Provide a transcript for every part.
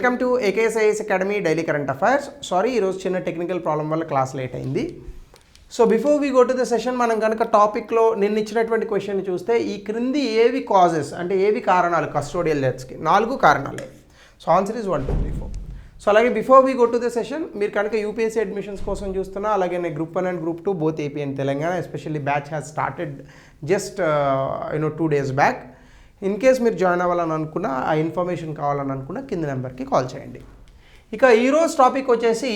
Welcome to ఏకేఎస్ఐఎస్ academy daily current affairs. Sorry, ఈరోజు చిన్న technical problem వల్ల క్లాస్ లేట్ అయింది. So before we go to the session, మనం కనుక టాపిక్లో నిన్న ఇచ్చినటువంటి క్వశ్చన్ చూస్తే ఈ క్రింది ఏవి కాజెస్ అంటే ఏవి కారణాలు కస్టోడియల్ డెత్స్కి? 4 కారణాలే. So answer is 1 2 3 4. సో అలాగే before we go to the session, మీరు కనుక యూపీఎస్సీ అడ్మిషన్స్ కోసం చూస్తున్నా, అలాగే group 1 and group 2 both AP and Telangana, especially batch has started just 2 days back. In case మీరు జాయిన్ అవ్వాలని అనుకున్నా, ఆ ఇన్ఫర్మేషన్ కావాలని అనుకున్నా కింద నెంబర్కి కాల్ చేయండి. ఇక ఈరోజు టాపిక్ వచ్చేసి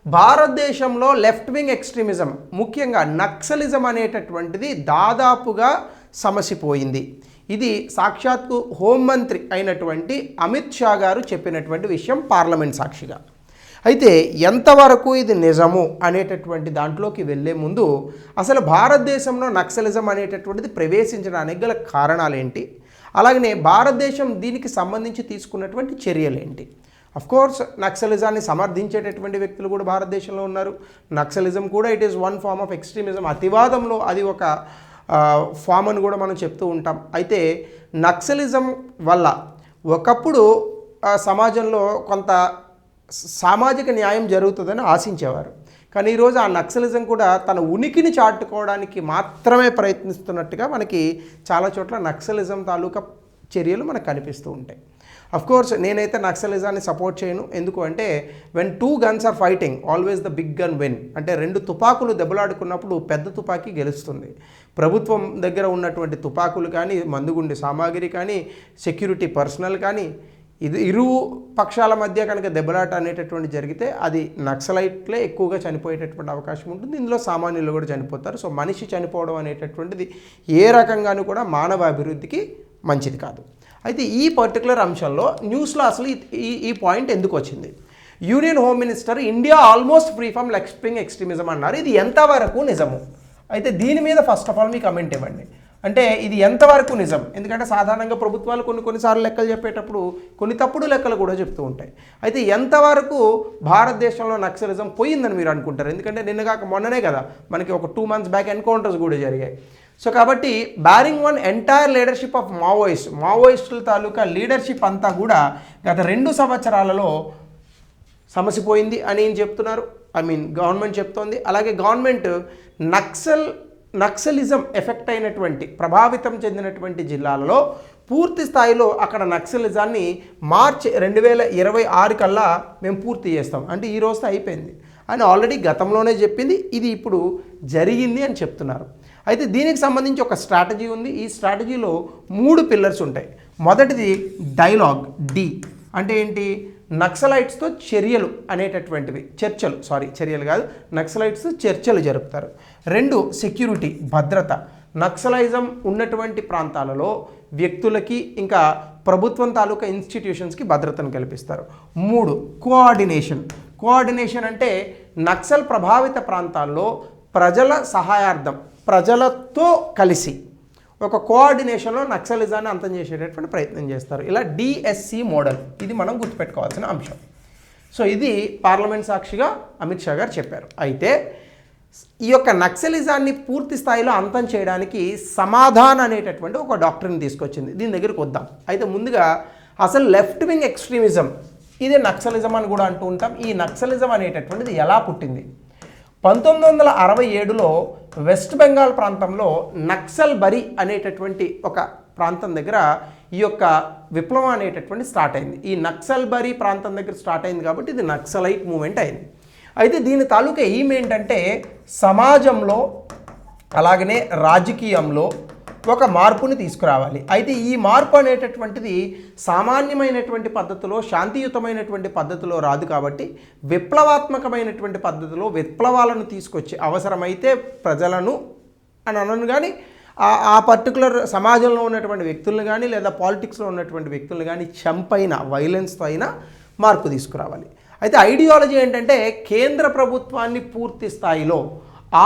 భారతదేశంలో లెఫ్ట్ వింగ్ ఎక్స్ట్రీమిజం, ముఖ్యంగా నక్సలిజం అనేటటువంటిది దాదాపుగా సమసిపోయింది. ఇది సాక్షాత్తు హోంమంత్రి అయినటువంటి అమిత్ షా గారు చెప్పినటువంటి విషయం పార్లమెంట్ సాక్షిగా. అయితే ఎంతవరకు ఇది నిజము అనేటటువంటి దాంట్లోకి వెళ్ళే ముందు అసలు భారతదేశంలో నక్సలిజం అనేటటువంటిది ప్రవేశించడానికి గల కారణాలేంటి, అలాగనే భారతదేశం దీనికి సంబంధించి తీసుకున్నటువంటి చర్యలేంటి? కోర్స్ నక్సలిజాన్ని సమర్థించేటటువంటి వ్యక్తులు కూడా భారతదేశంలో ఉన్నారు. నక్సలిజం కూడా it is one form of extremism, అతివాదంలో అది ఒక ఫామ్ అని కూడా మనం చెప్తూ ఉంటాం. అయితే నక్సలిజం వల్ల ఒకప్పుడు సమాజంలో కొంత సామాజిక న్యాయం జరుగుతుందని ఆశించేవారు. కానీ ఈరోజు ఆ నక్సలిజం కూడా తన ఉనికిని చాటుకోవడానికి మాత్రమే ప్రయత్నిస్తున్నట్టుగా మనకి చాలా చోట్ల నక్సలిజం తాలూకా చర్యలు మనకు కనిపిస్తూ ఉంటాయి. కోర్స్ నేనైతే నక్సలిజాన్ని సపోర్ట్ చేయను. ఎందుకు అంటే when 2 guns are fighting always the big gun win. అంటే 2 తుపాకులు దెబ్బలాడుకున్నప్పుడు పెద్ద తుపాకీ గెలుస్తుంది. ప్రభుత్వం దగ్గర ఉన్నటువంటి తుపాకులు కానీ, మందుగుండి సామాగ్రి కానీ, సెక్యూరిటీ పర్సనల్ కానీ, ఇది ఇరు పక్షాల మధ్య కనుక దెబ్బలాట అనేటటువంటి జరిగితే అది నక్సలైట్లే ఎక్కువగా చనిపోయేటటువంటి అవకాశం ఉంటుంది. ఇందులో సామాన్యులు కూడా చనిపోతారు. సో మనిషి చనిపోవడం అనేటటువంటిది ఏ రకంగానూ కూడా మానవ అభివృద్ధికి మంచిది కాదు. అయితే ఈ పర్టికులర్ అంశంలో న్యూస్లో అసలు ఈ పాయింట్ ఎందుకు వచ్చింది? Union home minister India almost free from left wing extremism అన్నారు. ఇది ఎంతవరకు నిజము? అయితే దీని మీద first of all me comment ఇవ్వండి. అంటే ఇది ఎంతవరకు నిజం? ఎందుకంటే సాధారణంగా ప్రభుత్వాలు కొన్నిసార్లు లెక్కలు చెప్పేటప్పుడు కొన్ని తప్పుడు లెక్కలు కూడా చెప్తూ ఉంటాయి. అయితే ఎంతవరకు భారతదేశంలో నక్సలిజం పోయిందని మీరు అనుకుంటారు? ఎందుకంటే నిన్నగాక మొన్ననే కదా మనకి ఒక 2 months బ్యాక్ ఎన్కౌంటర్స్ కూడా జరిగాయి. సో కాబట్టి bearing one entire leadership of మావోయిస్టుల తాలూకా లీడర్షిప్ అంతా కూడా గత 2 సంవత్సరాలలో సమసిపోయింది అని చెప్తున్నారు. గవర్నమెంట్ చెప్తోంది. అలాగే గవర్నమెంట్ నక్సలిజం ఎఫెక్ట్ అయినటువంటి, ప్రభావితం చెందినటువంటి జిల్లాలలో పూర్తి స్థాయిలో అక్కడ నక్సలిజాన్ని మార్చి 2026 కల్లా మేము పూర్తి చేస్తాం, అంటే ఈ రోజుతో అయిపోయింది అని ఆల్రెడీ గతంలోనే చెప్పింది. ఇది ఇప్పుడు జరిగింది అని చెప్తున్నారు. అయితే దీనికి సంబంధించి ఒక స్ట్రాటజీ ఉంది. ఈ స్ట్రాటజీలో 3 పిల్లర్స్ ఉంటాయి. మొదటిది డైలాగ్, డి అంటే ఏంటి? నక్సలైట్స్తో చర్యలు అనేటటువంటివి, చర్యలు కాదు, నక్సలైట్స్ చర్చలు జరుపుతారు. 2 సెక్యూరిటీ, భద్రత. నక్సలైజం ఉన్నటువంటి ప్రాంతాలలో వ్యక్తులకి ఇంకా ప్రభుత్వం తాలూకా ఇన్స్టిట్యూషన్స్కి భద్రతను కల్పిస్తారు. 3 కోఆర్డినేషన్ అంటే నక్సల్ ప్రభావిత ప్రాంతాల్లో ప్రజల సహాయార్థం, ప్రజలతో కలిసి ఒక కోఆర్డినేషన్లో నక్సలిజాన్ని అంతం చేసేటటువంటి ప్రయత్నం చేస్తారు. ఇలా డిఎస్సి మోడల్, ఇది మనం గుర్తుపెట్టుకోవాల్సిన అంశం. సో ఇది పార్లమెంట్ సాక్షిగా అమిత్ షా గారు చెప్పారు. అయితే ఈ యొక్క నక్సలిజాన్ని పూర్తి స్థాయిలో అంతం చేయడానికి సమాధాన్ అనేటటువంటి ఒక డాక్టర్ని తీసుకొచ్చింది. దీని దగ్గరికి వద్దాం. అయితే ముందుగా అసలు లెఫ్ట్ వింగ్ ఎక్స్ట్రీమిజం, ఇదే నక్సలిజం అని కూడా అంటూ ఉంటాం. ఈ నక్సలిజం అనేటటువంటిది ఎలా పుట్టింది? 1967లో వెస్ట్ బెంగాల్ ప్రాంతంలో నక్సల్ బరి అనేటటువంటి ఒక ప్రాంతం దగ్గర ఈ యొక్క విప్లవం అనేటటువంటి స్టార్ట్ అయింది. ఈ నక్సల్ బరి ప్రాంతం దగ్గర స్టార్ట్ అయింది కాబట్టి ఇది నక్సలైట్ మూమెంట్ అయింది. అయితే దీని తాలూకా ఎయిమ్ ఏంటంటే సమాజంలో అలాగనే రాజకీయంలో ఒక మార్పుని తీసుకురావాలి. అయితే ఈ మార్పు అనేటటువంటిది సామాన్యమైనటువంటి పద్ధతిలో, శాంతియుతమైనటువంటి పద్ధతిలో రాదు. కాబట్టి విప్లవాత్మకమైనటువంటి పద్ధతిలో విప్లవాలను తీసుకొచ్చి అవసరమైతే ప్రజలను అని అనను కానీ ఆ పర్టికులర్ సమాజంలో ఉన్నటువంటి వ్యక్తులను కానీ లేదా పాలిటిక్స్లో ఉన్నటువంటి వ్యక్తులను కానీ చంపైన వైలెన్స్తో అయినా మార్పు తీసుకురావాలి. అయితే ఐడియాలజీ ఏంటంటే కేంద్ర ప్రభుత్వాన్ని పూర్తి స్థాయిలో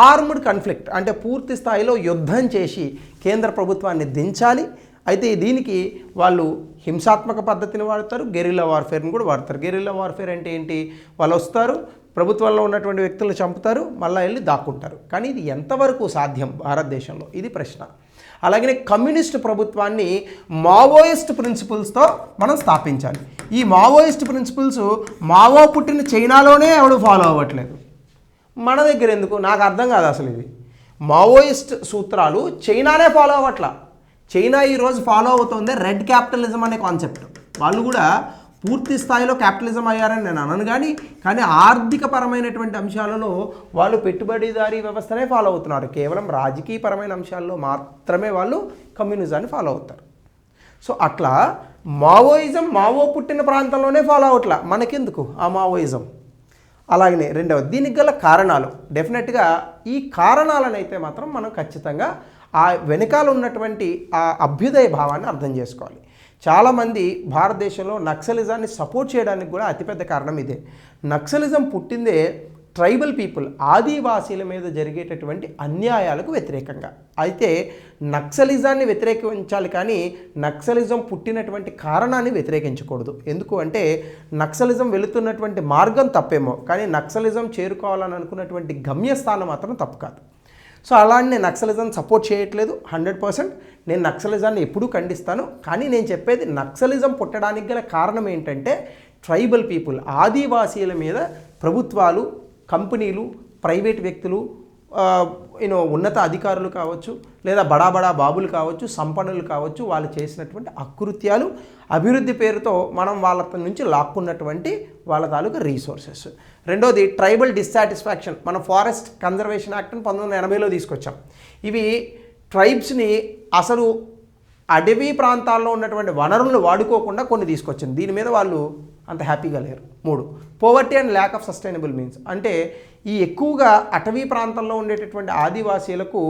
ఆర్మ్డ్ కాన్ఫ్లిక్ట్ అంటే పూర్తి స్థాయిలో యుద్ధం చేసి కేంద్ర ప్రభుత్వాన్ని దించాలి. అయితే దీనికి వాళ్ళు హింసాత్మక పద్ధతిని వాడతారు, గెరిల్లా వార్ఫేర్ని కూడా వాడతారు. గెరిల్లా వార్ఫేర్ అంటే ఏంటి? వాళ్ళు వస్తారు, ప్రభుత్వంలో ఉన్నటువంటి వ్యక్తులను చంపుతారు, మళ్ళీ వెళ్ళి దాక్కుంటారు. కానీ ఇది ఎంతవరకు సాధ్యం భారతదేశంలో? ఇది ప్రశ్న. అలాగనే కమ్యూనిస్ట్ ప్రభుత్వాన్ని మావోయిస్ట్ ప్రిన్సిపల్స్తో మనం స్థాపించాలి. ఈ మావోయిస్ట్ ప్రిన్సిపల్స్ మావో పుట్టిన చైనాలోనే ఎవడు ఫాలో అవ్వట్లేదు, మన దగ్గర ఎందుకు నాకు అర్థం కాదు అసలు. ఇది మావోయిస్ట్ సూత్రాలు చైనానే ఫాలో అవ్వట్లా. చైనా ఈరోజు ఫాలో అవుతుంది రెడ్ క్యాపిటలిజం అనే కాన్సెప్ట్. వాళ్ళు కూడా పూర్తి స్థాయిలో క్యాపిటలిజం అయ్యారని నేను అనను, కానీ ఆర్థికపరమైనటువంటి అంశాలలో వాళ్ళు పెట్టుబడిదారీ వ్యవస్థనే ఫాలో అవుతున్నారు. కేవలం రాజకీయపరమైన అంశాల్లో మాత్రమే వాళ్ళు కమ్యూనిజాన్ని ఫాలో అవుతారు. సో అట్లా మావోయిజం మావో పుట్టిన ప్రాంతంలోనే ఫాలో అవట్లా, మనకెందుకు ఆ మావోయిజం. అలాగనే రెండవది, దీనికి గల కారణాలు. డెఫినెట్గా ఈ కారణాలను అయితే మాత్రం మనం ఖచ్చితంగా ఆ వెనకాల ఉన్నటువంటి ఆ అభ్యుదయ భావాన్ని అర్థం చేసుకోవాలి. చాలామంది భారతదేశంలో నక్సలిజాన్ని సపోర్ట్ చేయడానికి కూడా అతిపెద్ద కారణం ఇదే. నక్సలిజం పుట్టిందే ట్రైబల్ పీపుల్, ఆదివాసీల మీద జరిగేటటువంటి అన్యాయాలకు వ్యతిరేకంగా. అయితే నక్సలిజాన్ని వ్యతిరేకించాలి, కానీ నక్సలిజం పుట్టినటువంటి కారణాన్ని వ్యతిరేకించకూడదు. ఎందుకు అంటే నక్సలిజం వెళుతున్నటువంటి మార్గం తప్పేమో, కానీ నక్సలిజం చేరుకోవాలని అనుకున్నటువంటి గమ్యస్థానం మాత్రం తప్పు కాదు. సో అలాంటి నేను నక్సలిజం సపోర్ట్ చేయట్లేదు 100%. నేను నక్సలిజాన్ని ఎప్పుడూ ఖండిస్తాను. కానీ నేను చెప్పేది నక్సలిజం పుట్టడానికి గల కారణం ఏంటంటే ట్రైబల్ పీపుల్, ఆదివాసీల మీద ప్రభుత్వాలు, కంపెనీలు, ప్రైవేట్ వ్యక్తులు, ఉన్నత అధికారులు కావచ్చు, లేదా బడా బాబులు కావచ్చు, సంపన్నులు కావచ్చు, వాళ్ళు చేసినటువంటి అకృత్యాలు, అభివృద్ధి పేరుతో మనం వాళ్ళ నుంచి లాక్కున్నటువంటి వాళ్ళ తాలూకా రీసోర్సెస్. రెండోది ట్రైబల్ డిస్సాటిస్ఫాక్షన్. మనం ఫారెస్ట్ కన్జర్వేషన్ యాక్ట్ని 1980లో తీసుకొచ్చాం. ఇవి ట్రైబ్స్ని అసలు అడవి ప్రాంతాల్లో ఉన్నటువంటి వనరులను వాడుకోకుండా కొన్ని తీసుకొచ్చింది. దీని మీద వాళ్ళు అంత హ్యాపీగా లేరు. 3, poverty and lack of sustainable means. అంటే ఈ ఎక్కువగా అటవీ ప్రాంతంలో ఉండేటటువంటి ఆదివాసీలకు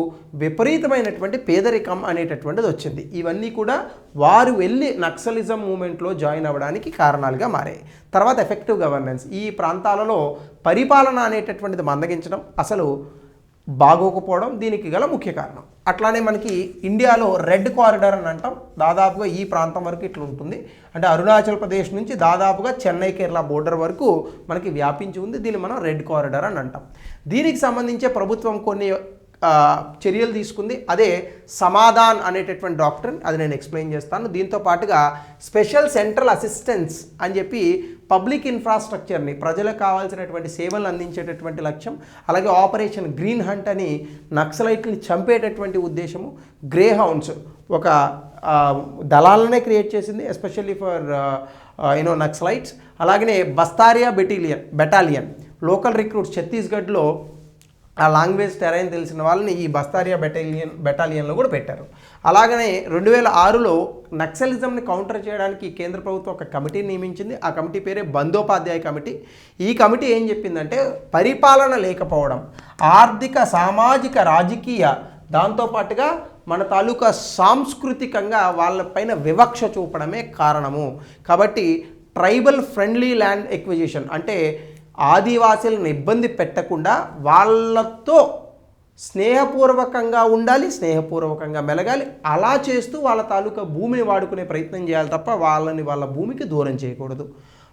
విపరీతమైనటువంటి పేదరికం అనేటటువంటిది వచ్చింది. ఇవన్నీ కూడా వారు వెళ్ళి నక్సలిజం మూమెంట్లో జాయిన్ అవ్వడానికి కారణాలుగా మారాయి. తర్వాత ఎఫెక్టివ్ గవర్నెన్స్. ఈ ప్రాంతాలలో పరిపాలన అనేటటువంటిది మందగించడం, అసలు బాగోకపోవడం దీనికి గల ముఖ్య కారణం. అట్లానే మనకి ఇండియాలో రెడ్ కారిడార్ అని అంటాం. దాదాపుగా ఈ ప్రాంతం వరకు ఇట్లా ఉంటుంది. అంటే అరుణాచల్ ప్రదేశ్ నుంచి దాదాపుగా చెన్నై కేరళ బోర్డర్ వరకు మనకి వ్యాపించి ఉంది. దీన్ని మనం రెడ్ కారిడార్ అని అంటాం. దీనికి సంబంధించే ప్రభుత్వం కొన్ని చర్యలు తీసుకుంది. అదే సమాధాన్ అనేటటువంటి డాక్ట్రిన్, అది నేను ఎక్స్ప్లెయిన్ చేస్తాను. దీంతో పాటుగా స్పెషల్ సెంట్రల్ అసిస్టెన్స్ అని చెప్పి పబ్లిక్ ఇన్ఫ్రాస్ట్రక్చర్ని, ప్రజలకు కావాల్సినటువంటి సేవలు అందించేటటువంటి లక్ష్యం. అలాగే ఆపరేషన్ గ్రీన్ హంట్ అని నక్సలైట్ని చంపేటటువంటి ఉద్దేశము. గ్రే హౌండ్స్ ఒక దళాలనే క్రియేట్ చేసింది, ఎస్పెషల్లీ ఫర్ నక్సలైట్స్. అలాగనే బస్తారియా బెటాలియన్ లోకల్ రిక్రూట్స్ ఛత్తీస్గఢ్లో ఆ లాంగ్వేజ్ టెరైన్ తెలిసిన వాళ్ళని ఈ బస్తారియా బెటాలియన్లో కూడా పెట్టారు. అలాగనే 2006లో నక్సలిజంని కౌంటర్ చేయడానికి కేంద్ర ప్రభుత్వం ఒక కమిటీని నియమించింది. ఆ కమిటీ పేరే బందోపాధ్యాయ కమిటీ. ఈ కమిటీ ఏం చెప్పిందంటే పరిపాలన లేకపోవడం, ఆర్థిక, సామాజిక, రాజకీయ, దాంతోపాటుగా మన తాలూకా సాంస్కృతికంగా వాళ్ళపైన వివక్ష చూపడమే కారణము. కాబట్టి ట్రైబల్ ఫ్రెండ్లీ ల్యాండ్ ఎక్విజిషన్ అంటే ఆదివాసీలను ఇబ్బంది పెట్టకుండా వాళ్ళతో స్నేహపూర్వకంగా ఉండాలి, స్నేహపూర్వకంగా మెలగాలి. అలా చేస్తూ వాళ్ళ తాలూకా భూమిని వాడుకునే ప్రయత్నం చేయాలి తప్ప వాళ్ళని వాళ్ళ భూమికి దూరం చేయకూడదు.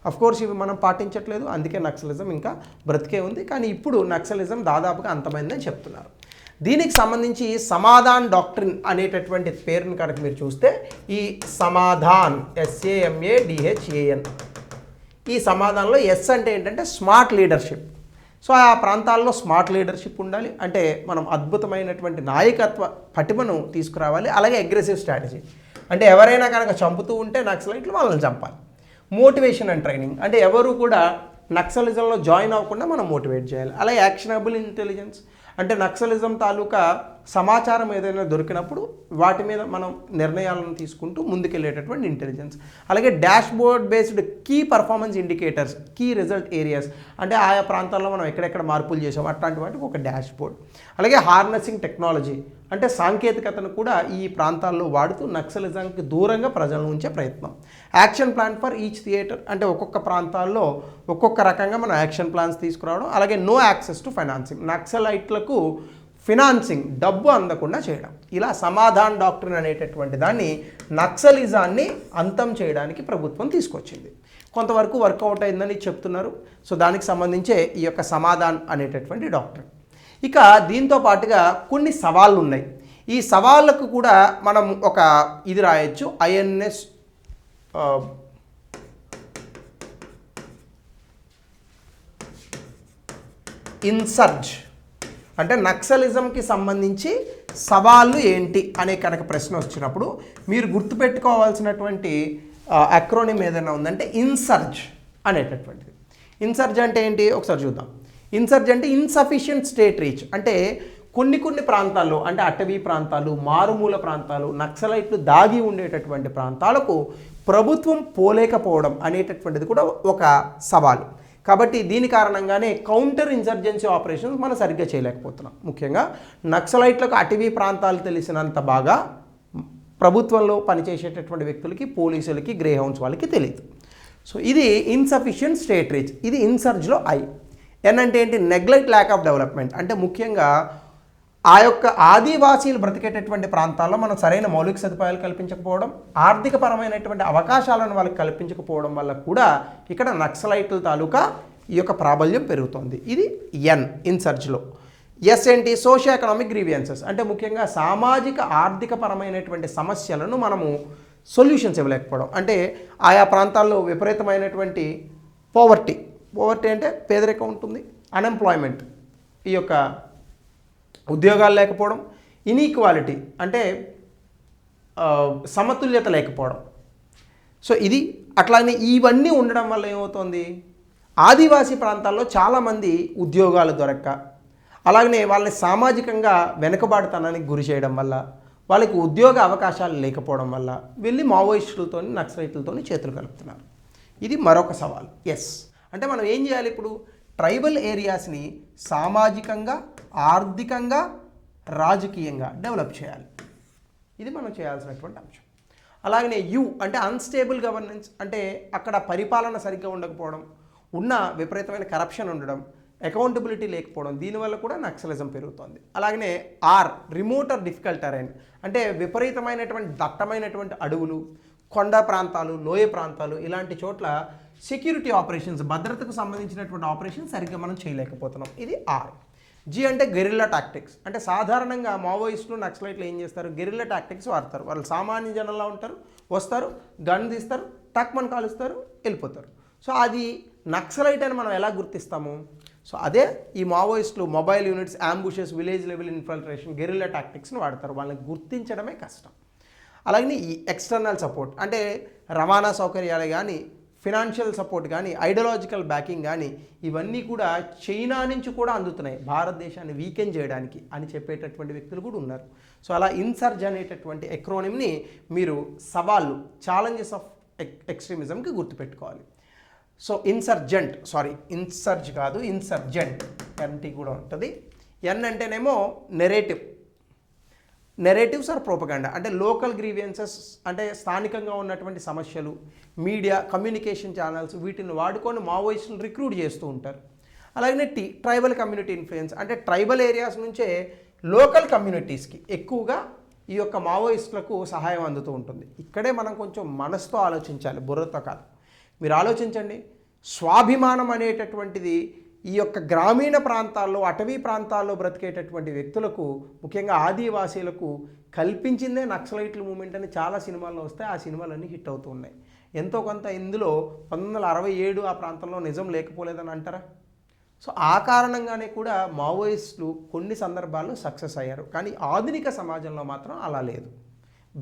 అఫ్కోర్స్ ఇవి మనం పాటించట్లేదు, అందుకే నక్సలిజం ఇంకా బ్రతికే ఉంది. కానీ ఇప్పుడు నక్సలిజం దాదాపుగా అంతమైందని చెప్తున్నారు. దీనికి సంబంధించి సమాధాన్ డాక్ట్రిన్ అనేటటువంటి పేరుని కనుక మీరు చూస్తే, ఈ సమాధాన్ SAMADHAN, ఈ సమాధానంలో ఎస్ అంటే ఏంటంటే స్మార్ట్ లీడర్షిప్. సో ఆ ప్రాంతాల్లో స్మార్ట్ లీడర్షిప్ ఉండాలి. అంటే మనం అద్భుతమైనటువంటి నాయకత్వ పటిమను తీసుకురావాలి. అలాగే అగ్రెసివ్ స్ట్రాటజీ, అంటే ఎవరైనా కనుక చంపుతూ ఉంటే నక్సలైట్లు వాళ్ళని చంపాలి. మోటివేషన్ అండ్ ట్రైనింగ్, అంటే ఎవరు కూడా నక్సలిజంలో జాయిన్ అవ్వకుండా మనం మోటివేట్ చేయాలి. అలాగే యాక్షనబుల్ ఇంటెలిజెన్స్, అంటే నక్సలిజం తాలూకా సమాచారం ఏదైనా దొరికినప్పుడు వాటి మీద మనం నిర్ణయాలను తీసుకుంటూ ముందుకెళ్ళేటటువంటి ఇంటెలిజెన్స్. అలాగే dashboard based key performance indicators, key result areas, అంటే ఆయా ప్రాంతాల్లో మనం ఎక్కడెక్కడ మార్పులు చేసాం అట్లాంటి వాటికి ఒక డాష్ బోర్డ్. అలాగే హార్నెసింగ్ టెక్నాలజీ, అంటే సాంకేతికతను కూడా ఈ ప్రాంతాల్లో వాడుతూ నక్సలిజంకి దూరంగా ప్రజలను ఉంచే ప్రయత్నం. Action plan for each theatre, అంటే ఒక్కొక్క ప్రాంతాల్లో ఒక్కొక్క రకంగా మనం యాక్షన్ ప్లాన్స్ తీసుకురావడం. అలాగే నో యాక్సెస్ టు ఫైనాన్సింగ్, నక్సలైట్లకు ఫినాన్సింగ్, డబ్బు అందకుండా చేయడం. ఇలా సమాధాన్ డాక్ట్రిన్ అనేటటువంటి దాన్ని నక్సలిజాన్ని అంతం చేయడానికి ప్రభుత్వం తీసుకొచ్చింది. కొంతవరకు వర్కౌట్ అయిందని చెప్తున్నారు. సో దానికి సంబంధించే ఈ యొక్క సమాధాన్ అనేటటువంటి డాక్ట్రిన్. ఇక దీంతో పాటుగా కొన్ని సవాళ్ళు ఉన్నాయి. ఈ సవాళ్ళకు కూడా మనం ఒక ఇది రాయొచ్చు, ఐఎన్ఎస్ ఇన్సర్జ్. అంటే నక్సలిజంకి సంబంధించి సవాళ్ళు ఏంటి అనే కనుక ప్రశ్న వచ్చినప్పుడు మీరు గుర్తుపెట్టుకోవాల్సినటువంటి అక్రోనిమ్ ఏదైనా ఉందంటే ఇన్సర్జ్ అనేటటువంటిది. ఇన్సర్జ్ అంటే ఏంటి ఒకసారి చూద్దాం. ఇన్సర్జ్ అంటే ఇన్సఫిషియంట్ స్టేట్ రీచ్, అంటే కొన్ని ప్రాంతాల్లో, అంటే అటవీ ప్రాంతాలు, మారుమూల ప్రాంతాలు, నక్సలైట్లు దాగి ఉండేటటువంటి ప్రాంతాలకు ప్రభుత్వం పోలేకపోవడం అనేటటువంటిది కూడా ఒక సవాలు. కాబట్టి దీని కారణంగానే కౌంటర్ ఇన్సర్జెన్సీ ఆపరేషన్స్ మనం సరిగ్గా చేయలేకపోతున్నాం. ముఖ్యంగా నక్సలైట్లకు అటవీ ప్రాంతాలు తెలిసినంత బాగా ప్రభుత్వంలో పనిచేసేటటువంటి వ్యక్తులకి, పోలీసులకి, గ్రే హౌండ్స్ వాళ్ళకి తెలియదు. సో ఇది ఇన్సఫిషియంట్ స్టేట్ రీచ్, ఇది ఇన్సర్జ్లో ఐ. ఎన్ అంటే ఏంటి? Neglect, lack of development. అంటే ముఖ్యంగా ఆ యొక్క ఆదివాసీలు బ్రతికేటటువంటి ప్రాంతాల్లో మనం సరైన మౌలిక సదుపాయాలు కల్పించకపోవడం, ఆర్థికపరమైనటువంటి అవకాశాలను వాళ్ళకి కల్పించకపోవడం వల్ల కూడా ఇక్కడ నక్సలైట్ల తాలూకా ఈ యొక్క ప్రాబల్యం పెరుగుతోంది. ఇది ఎన్ ఇన్సర్జ్లో. ఎస్ ఏంటి? Socio economic grievances. అంటే ముఖ్యంగా సామాజిక ఆర్థికపరమైనటువంటి సమస్యలను మనము సొల్యూషన్స్ ఇవ్వలేకపోవడం. అంటే ఆయా ప్రాంతాల్లో విపరీతమైనటువంటి పోవర్టీ అంటే పేదరికం ఉంటుంది, అన్ఎంప్లాయ్మెంట్, ఈ యొక్క ఉద్యోగాలు లేకపోవడం, ఇన్ఈక్వాలిటీ అంటే సమతుల్యత లేకపోవడం. సో ఇది అట్లానే ఇవన్నీ ఉండడం వల్ల ఏమవుతుంది? ఆదివాసీ ప్రాంతాల్లో చాలామంది ఉద్యోగాలు దొరక్క, అలాగనే వాళ్ళని సామాజికంగా వెనుకబాటుతనానికి గురి చేయడం వల్ల, వాళ్ళకి ఉద్యోగ అవకాశాలు లేకపోవడం వల్ల వెళ్ళి మావోయిస్టులతో, నక్సలైట్లతో చేతులు కలుపుతున్నారు. ఇది మరొక సవాల్. ఎస్ అంటే మనం ఏం చేయాలి ఇప్పుడు? ట్రైబల్ ఏరియాస్ని సామాజికంగా, ఆర్థికంగా, రాజకీయంగా డెవలప్ చేయాలి. ఇది మనం చేయాల్సినటువంటి అంశం. అలాగనే యు అంటే అన్స్టేబుల్ గవర్నెన్స్, అంటే అక్కడ పరిపాలన సరిగ్గా ఉండకపోవడం, ఉన్న విపరీతమైన కరప్షన్ ఉండడం, అకౌంటబిలిటీ లేకపోవడం, దీనివల్ల కూడా నక్సలిజం పెరుగుతుంది. అలాగనే or remote or difficult terrain, అంటే విపరీతమైనటువంటి దట్టమైనటువంటి అడవులు, కొండ ప్రాంతాలు, లోయ ప్రాంతాలు, ఇలాంటి చోట్ల సెక్యూరిటీ ఆపరేషన్స్, భద్రతకు సంబంధించినటువంటి ఆపరేషన్స్ సరిగ్గా మనం చేయలేకపోతున్నాం. ఇది ఆర్. జీ అంటే గెరిల్లా టాక్టిక్స్, అంటే సాధారణంగా మావోయిస్టులు, నక్సలైట్లు ఏం చేస్తారు? గెరిల్లా టాక్టిక్స్ వాడతారు. వాళ్ళు సామాన్య జనంలా ఉంటారు, వస్తారు, గన్ తీస్తారు, టక్మన్ కాలుస్తారు, వెళ్ళిపోతారు. సో అది నక్సలైట్ అని మనం ఎలా గుర్తిస్తాము? సో అదే ఈ మావోయిస్టులు mobile units, ambushes, village level infiltration, guerrilla టాక్టిక్స్ని వాడతారు. వాళ్ళని గుర్తించడమే కష్టం. అలాగే ఈ ఎక్స్టర్నల్ సపోర్ట్ అంటే రవాణా సౌకర్యాలు కానీ, ఫినాన్షియల్ సపోర్ట్ కానీ, ఐడియాలజికల్ బ్యాకింగ్ కానీ, ఇవన్నీ కూడా చైనా నుంచి కూడా అందుతున్నాయి భారతదేశాన్ని వీకెన్ చేయడానికి అని చెప్పేటటువంటి వ్యక్తులు కూడా ఉన్నారు. సో అలా ఇన్సర్జ్ అనేటటువంటి ఎక్రోనిమ్ని మీరు సవాళ్ళు, ఛాలెంజెస్ ఆఫ్ ఎక్స్ట్రీమిజంకి గుర్తుపెట్టుకోవాలి. సో ఇన్సర్జ్ కాదు, ఇన్సర్జెంట్, ఎన్టీ కూడా ఉంటుంది. ఎన్ అంటేనేమో నెరేటివ్స్ ఆర్ ప్రోపగండా, అంటే లోకల్ గ్రీవియన్సెస్, అంటే స్థానికంగా ఉన్నటువంటి సమస్యలు, మీడియా, కమ్యూనికేషన్ ఛానల్స్, వీటిని వాడుకొని మావోయిస్టులు రిక్రూట్ చేస్తూ ఉంటారు. అలాగే ట్రైబల్ కమ్యూనిటీ ఇన్ఫ్లుయెన్స్, అంటే ట్రైబల్ ఏరియాస్ నుంచే లోకల్ కమ్యూనిటీస్కి ఎక్కువగా ఈ యొక్క మావోయిస్టులకు సహాయం అందుతూ ఉంటుంది. ఇక్కడే మనం కొంచెం మనసుతో ఆలోచించాలి, బుర్రతో కాదు. మీరు ఆలోచించండి, స్వాభిమానం అనేటటువంటిది ఈ యొక్క గ్రామీణ ప్రాంతాల్లో, అటవీ ప్రాంతాల్లో బ్రతికేటటువంటి వ్యక్తులకు, ముఖ్యంగా ఆదివాసీలకు కల్పించిందే నక్సలైట్ల మూమెంట్ అని చాలా సినిమాల్లో వస్తాయి. ఆ సినిమాలన్నీ హిట్ అవుతూ ఉన్నాయి. ఎంతో కొంత ఇందులో 1967 ఆ ప్రాంతంలో నిజం లేకపోలేదని అంటారా? సో ఆ కారణంగానే కూడా మావోయిస్టులు కొన్ని సందర్భాల్లో సక్సెస్ అయ్యారు. కానీ ఆధునిక సమాజంలో మాత్రం అలా లేదు,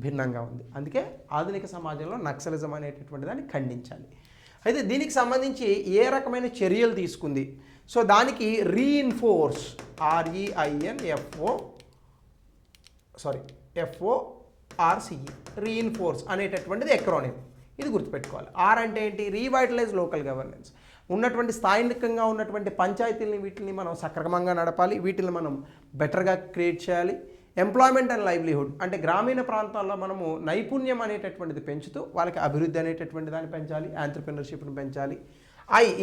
భిన్నంగా ఉంది. అందుకే ఆధునిక సమాజంలో నక్సలిజం అనేటటువంటి దాన్ని ఖండించాలి. అయితే దీనికి సంబంధించి ఏ రకమైన చర్యలు తీసుకుంది? సో దానికి రీఇన్ఫోర్స్, FORCE, రీఇన్ఫోర్స్ అనేటటువంటిది ఎక్రోనిమ్. ఇది గుర్తుపెట్టుకోవాలి. ఆర్ అంటే ఏంటి? రీవైటలైజ్ లోకల్ గవర్నెన్స్, ఉన్నటువంటి స్థానికంగా ఉన్నటువంటి పంచాయతీలని, వీటిని మనం సక్రమంగా నడపాలి, వీటిని మనం బెటర్గా క్రియేట్ చేయాలి. ఎంప్లాయ్మెంట్ అండ్ లైవ్లీహుడ్, అంటే గ్రామీణ ప్రాంతాల్లో మనము నైపుణ్యం అనేటటువంటిది పెంచుతూ వాళ్ళకి అభివృద్ధి అనేటటువంటి దాన్ని పెంచాలి, ఆంట్రప్రెన్యూర్షిప్ని పెంచాలి.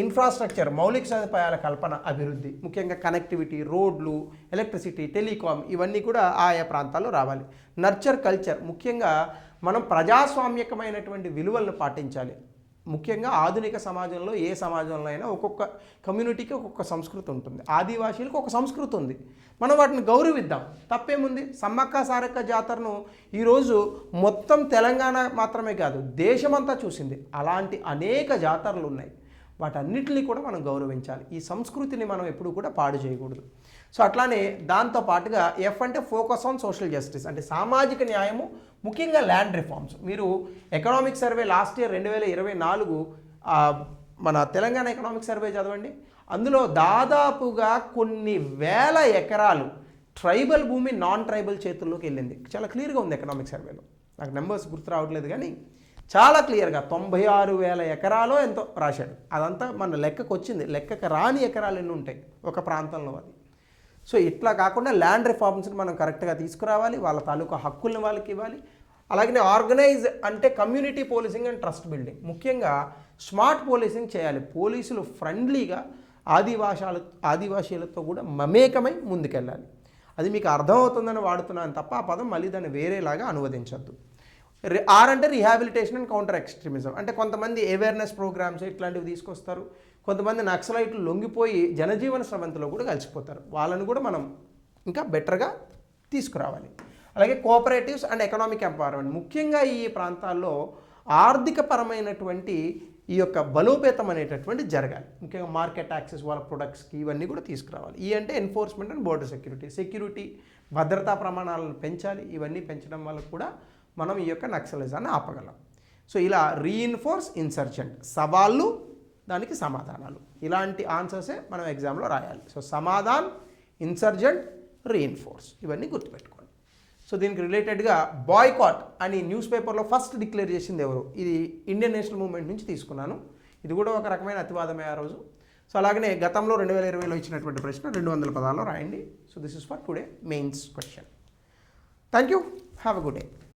ఇన్ఫ్రాస్ట్రక్చర్, మౌలిక సదుపాయాల కల్పన, అభివృద్ధి, ముఖ్యంగా కనెక్టివిటీ, రోడ్లు, ఎలక్ట్రిసిటీ, టెలికాం, ఇవన్నీ కూడా ఆయా ప్రాంతాల్లో రావాలి. నర్చర్ కల్చర్, ముఖ్యంగా మనం ప్రజాస్వామ్యకమైనటువంటి విలువలను పాటించాలి. ముఖ్యంగా ఆధునిక సమాజంలో ఏ సమాజంలో అయినా ఒక్కొక్క కమ్యూనిటీకి ఒక్కొక్క సంస్కృతి ఉంటుంది. ఆదివాసీలకు ఒక సంస్కృతి ఉంది, మనం వాటిని గౌరవిద్దాం, తప్పేముంది. సమ్మక్క సారక్క జాతరను ఈరోజు మొత్తం తెలంగాణ మాత్రమే కాదు దేశమంతా చూసింది. అలాంటి అనేక జాతరలు ఉన్నాయి, వాటన్నిటిని కూడా మనం గౌరవించాలి. ఈ సంస్కృతిని మనం ఎప్పుడు కూడా పాడు చేయకూడదు. సో అట్లానే దాంతో పాటుగా ఎఫ్ అంటే ఫోకస్ ఆన్ సోషల్ జస్టిస్, అంటే సామాజిక న్యాయము, ముఖ్యంగా ల్యాండ్ రిఫార్మ్స్. మీరు ఎకనామిక్ సర్వే లాస్ట్ ఇయర్ 2024 మన తెలంగాణ ఎకనామిక్ సర్వే చదవండి. అందులో దాదాపుగా కొన్ని వేల ఎకరాలు ట్రైబల్ భూమి నాన్ ట్రైబల్ చేతుల్లోకి వెళ్ళింది. చాలా క్లియర్గా ఉంది ఎకనామిక్ సర్వేలో, నాకు నెంబర్స్ గుర్తు రావట్లేదు కానీ చాలా క్లియర్గా 96,000 ఎకరాలో ఎంతో రాశాడు. అదంతా మన లెక్కకు వచ్చింది, లెక్కకు రాని ఎకరాలు ఎన్ని ఉంటాయి ఒక ప్రాంతంలో అది. సో ఇట్లా కాకుండా ల్యాండ్ రిఫార్మ్స్ని మనం కరెక్ట్గా తీసుకురావాలి, వాళ్ళ తాలూకా హక్కుల్ని వాళ్ళకి ఇవ్వాలి. అలాగే ఆర్గనైజ్ అంటే community policing and trust building, ముఖ్యంగా స్మార్ట్ పోలీసింగ్ చేయాలి. పోలీసులు ఫ్రెండ్లీగా ఆదివాసీలతో కూడా మమేకమై ముందుకెళ్ళాలి. అది మీకు అర్థమవుతుందని వాడుతున్నాను తప్ప ఆ పదం మళ్ళీ దాన్ని వేరేలాగా అనువదించద్దు. ఆర్ అంటే రిహాబిలిటేషన్ అండ్ కౌంటర్ ఎక్స్ట్రీమిజం, అంటే కొంతమంది అవేర్నెస్ ప్రోగ్రామ్స్ ఇట్లాంటివి తీసుకొస్తారు. కొంతమంది నక్సలైట్లు లొంగిపోయి జనజీవన స్రవంతిలో కూడా కలిసిపోతారు, వాళ్ళని కూడా మనం ఇంకా బెటర్గా తీసుకురావాలి. అలాగే కోఆపరేటివ్స్ అండ్ ఎకనామిక్ ఎంపవర్మెంట్, ముఖ్యంగా ఈ ప్రాంతాల్లో ఆర్థికపరమైనటువంటి ఈ యొక్క బలోపేతం అనేటటువంటి జరగాలి. ముఖ్యంగా మార్కెట్ యాక్సెస్ వాళ్ళ ప్రొడక్ట్స్కి ఇవన్నీ కూడా తీసుకురావాలి. ఈ అంటే ఎన్ఫోర్స్మెంట్ అండ్ బోర్డర్ సెక్యూరిటీ భద్రతా ప్రమాణాలను పెంచాలి. ఇవన్నీ పెంచడం వల్ల కూడా మనం ఈ యొక్క నక్సలిజాన్ని ఆపగలం. సో ఇలా రీఇన్ఫోర్స్, ఇన్సర్జెంట్, సవాళ్ళు, దానికి సమాధానాలు, ఇలాంటి ఆన్సర్సే మనం ఎగ్జామ్లో రాయాలి. సో సమాధాన్, ఇన్సర్జెంట్, రీఇన్ఫోర్స్, ఇవన్నీ గుర్తుపెట్టుకోండి. సో దీనికి రిలేటెడ్గా బాయ్కాట్ అని న్యూస్ పేపర్లో ఫస్ట్ డిక్లేర్ చేసింది ఎవరు? ఇది ఇండియన్ నేషనల్ మూవ్మెంట్ నుంచి తీసుకున్నాను. ఇది కూడా ఒక రకమైన అతివాదమే ఆ రోజు. సో అలాగనే గతంలో 2020లో ఇచ్చినటువంటి ప్రశ్న 200 పదాల్లో రాయండి. So this is for today mains question. Thank you, have a good day.